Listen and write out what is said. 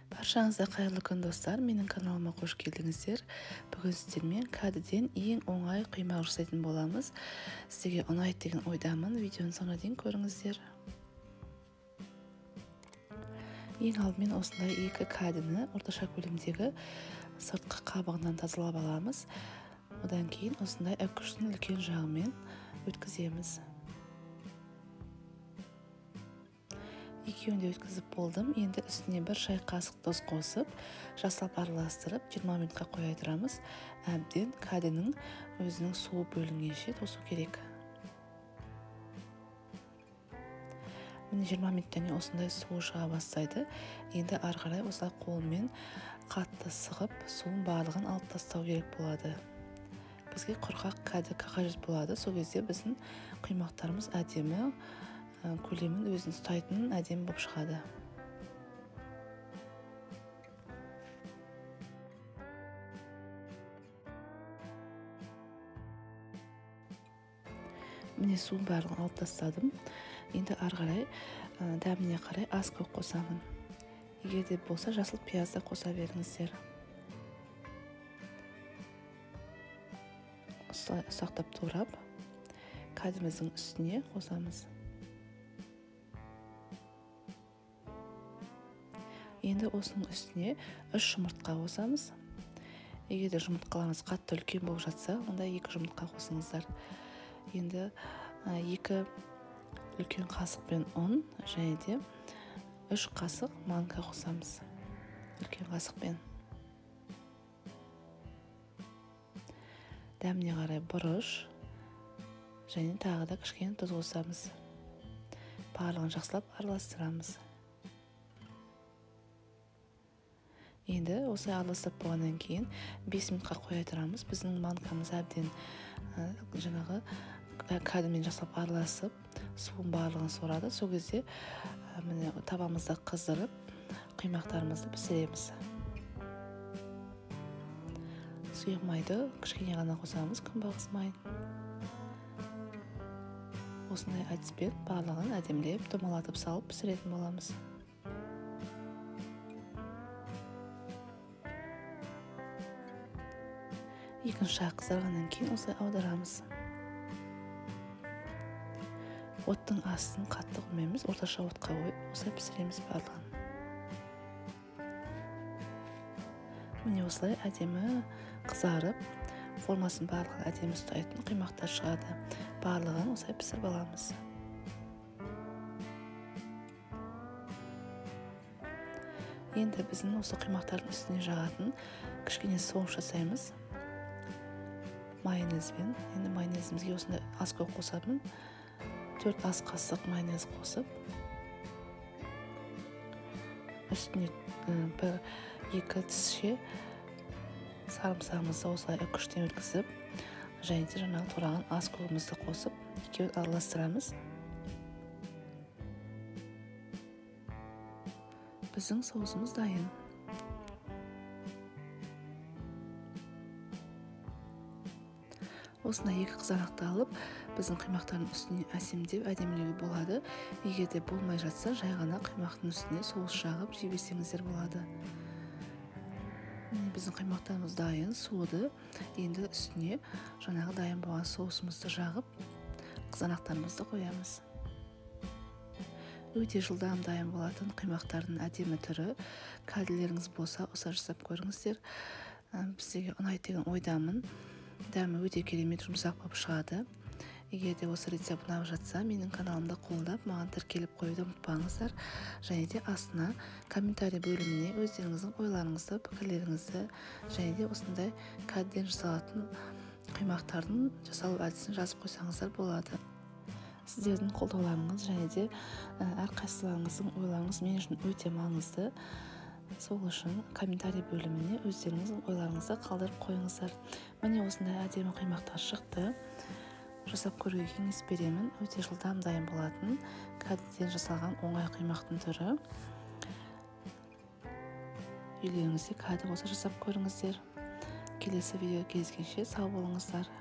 Баршаңызға қайырлы күн достар, менің каналыма қош келдіңіздер. Бүгін сіздермен кәдеден ең оңай құймақ жасайтын боламыз. Сізге ұнайды деген ойдамын. Видеоны соңына дейін көріңіздер. Ең алдымен осындай екі кәдені орташа көлемдегі сыртқы қабығынан тазалап аламыз. Одан кейін осындай үккіштің үлкен жағымен өткіземіз. Екеуін де өткізіп болдым. Енді үстіне бір шай қасық тұз қосып, жасап араластырып 20 минутқа қоя тұрамыз. Әбден кәденің өзінің суы бөлінгенше тосу керек. Міне 20 минуттан кейін осындай суы шыға бастайды. Енді ары қарай осылай қолмен қатты сығып, суын барлығын алып тастау керек болады. Бізге құрғақ кәде қажет болады. Сол кезде біздің құймақтарымыз әдемі, көлемін өзін ұстайтын әдемі болып шығады. Міне суын барлығын алып тастадым. Енді ары қарай дәміне қарай аз көк қосамын. Егер де болса жасыл пиязды қоса беріңіздер. Ұсақтап турап кәдіміздің үстіне қосамыз. Енді осының үстіне 3 жұмыртқа қосамыз. Егер де жұмыртқаларыңыз қатты үлкен болып жатса, онда 2 жұмыртқа қосыңыздар. Енді 2 үлкен қасықпен ұн және де 3 қасық манка қосамыз. Үлкен қасықпен. Дәміне қарай бұрыш және тағы да кішкене тұз қосамыз. Барлығын жақсылап араластырамыз. Енді осы араластырып болғаннан кейін 5 минутқа қоя тұрамыз. Біздің манкамыз әбден жаңағы кәдемен жасап араласып, суын барлығын сорады. Сол кезде табамызды қыздырып, құймақтарымызды пісіреміз. Сұйық майды кішкене ғана қосамыз, күнбағыс майын. Осындай әдіспен барлығын әдемілеп, домалатып салып пісіретін боламыз. Екінші жақ қызарғаннан кейін осылай аударамыз. Оттың астын қатты қоймаймыз, орташа отқа қойып, осылай пісіреміз барлығын. Міне осылай әдемі қызарып, формасын барлығын әдемі ұстайтын құймақтар шығады. Барлығын осылай пісіріп аламыз. Енді біздің осы құймақтардың үстіне жағатын кішкене соус жасаймыз. Майонезбен. Енді майонезімізге осындай аз көк қосамын. 4 ас қасық майонез қосып, үстіне 1-2 тісше сарымсағымызды осылай үккіштен өткізіп, және де жаңағы тураған аз көкімізді қосып, екеуін араластырамыз. Біздің соусымыз дайын. Осындай 2 қызанақты алып, біздің құймақтардың үстіне әсемдеп әдемілеуге болады. Егер де болмай жатса, жай ғана құймақтың үстіне соус жағып жебесеңіздер болады. Біздің құймақтарымыз дайын, суыды. Енді үстіне жаңағы дайын болған соусымызды жағып, қызанақтарымызды қоямыз. Өте жылдам дайын болатын құймақтардың әдемі түрі. Кәделеріңіз болса, осылай жасап көріңіздер. Біздерге ұнайды деген ойдамын. Дәмі өте керемет, жұмсақ болып шығады. Егер де осы рецепт ұнап жатса, менің каналымды қолдап, маған тіркеліп қоюды ұмытпаңыздар. Және де астына комментарий бөліміне өздеріңіздің ойларыңызды, пікірлеріңізді, және де осындай кәдеден жасалатын құймақтардың жасалу әдісін жазып қойсаңыздар болады. Сіздердің қолдауларыңыз және де әрқайсыларыңыздың ойларыңыз мен үшін өте маңызды. Сол үшін комментарий бөліміне өздеріңіздің ойларыңызды қалдырып қойыңыздар. Міне осындай әдемі құймақтар шықты. Жасап көруге кеңес беремін. Өте жылдам дайын болатын кәдеден жасалған оңай құймақтың түрі. Үйлеріңізде кәде болса жасап көріңіздер. Келесі видео кездескенше сау болыңыздар.